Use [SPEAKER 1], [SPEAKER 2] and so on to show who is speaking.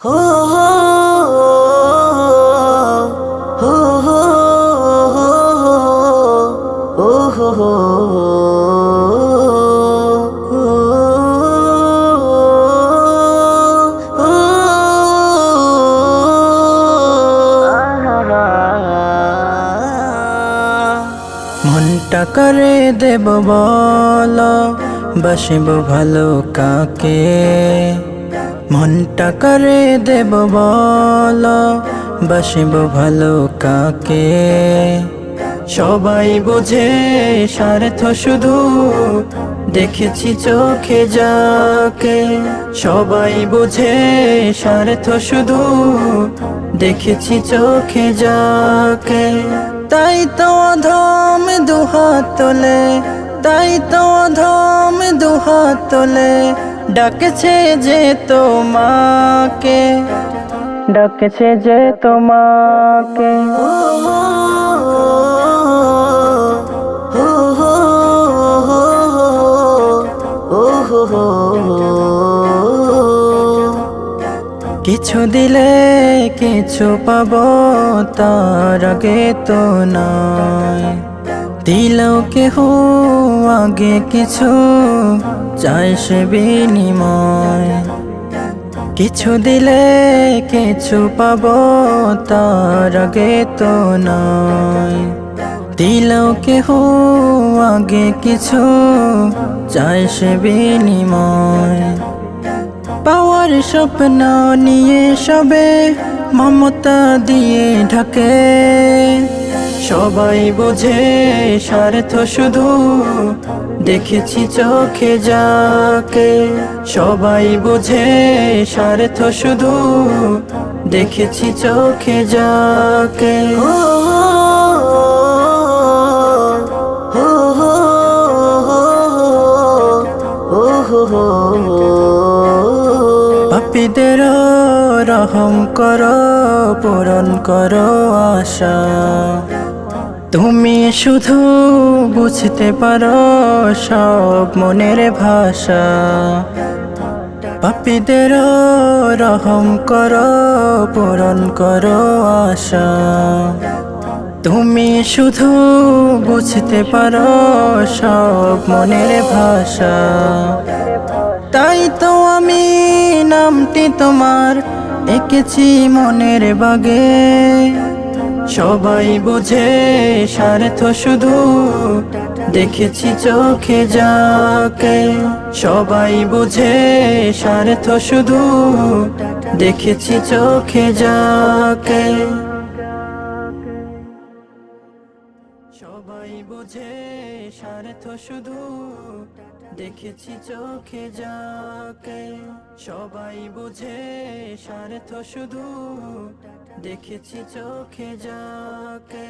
[SPEAKER 1] হো হো হো হো ও হো হো
[SPEAKER 2] মনটা করে দেব বল, বাসিব ভালো কাকে। মনটা করে দেব বল, বাসিব ভালো কাকে। সবাই বোঝে স্বার্থ শুধু, দেখেছি চোখে যাকে। সবাই বোঝে স্বার্থ শুধু, দেখেছি চোখে যাকে। তাই তো অধম দুহাত তোলে, তাই তো অধম দুহাত তোলে, ডাকছে যে তোমাকে, ডাকছে যে তোমাকে। কিছু দিলে কিছু পাবো, তার আগে তো নয়। দিলেও কেহ আগে কিছু চাই সে বিনিময়। কিছু দিলে কিছু পাবো, তার আগে তো নয়। দিলেও কেহ আগে কিছু চাই সে বিনিময়। পাওয়ার স্বপ্ন নিয়ে সবে মমতা দিয়ে ঢাকে। সবাই বোঝে স্বার্থ শুধু, দেখেছি চোখে যাকে। সবাই বোঝে স্বার্থ শুধু, দেখেছি চোখে যাকে। পাপীদের রহম করো, পূরণ করো আশা। তুমি শুধু বুঝতে পারো সব মনের ভাষা। পাপীদের রহম করো, পূরণ করো আশা। তুমি শুধু বুঝতে পারো সব মনের ভাষা। তাই তো আমি নামটি তোমার এঁকেছি মনের বাগে। সবাই বোঝে স্বার্থ শুধু, দেখেছি চোখে যাকে। সবাই বোঝে স্বার্থ শুধু, দেখেছি চোখে যাকে। সবাই বোঝে স্বার্থ শুধু, দেখেছি চোখে যাকে। সবাই বোঝে স্বার্থ শুধু, দেখেছি চোখে যাকে।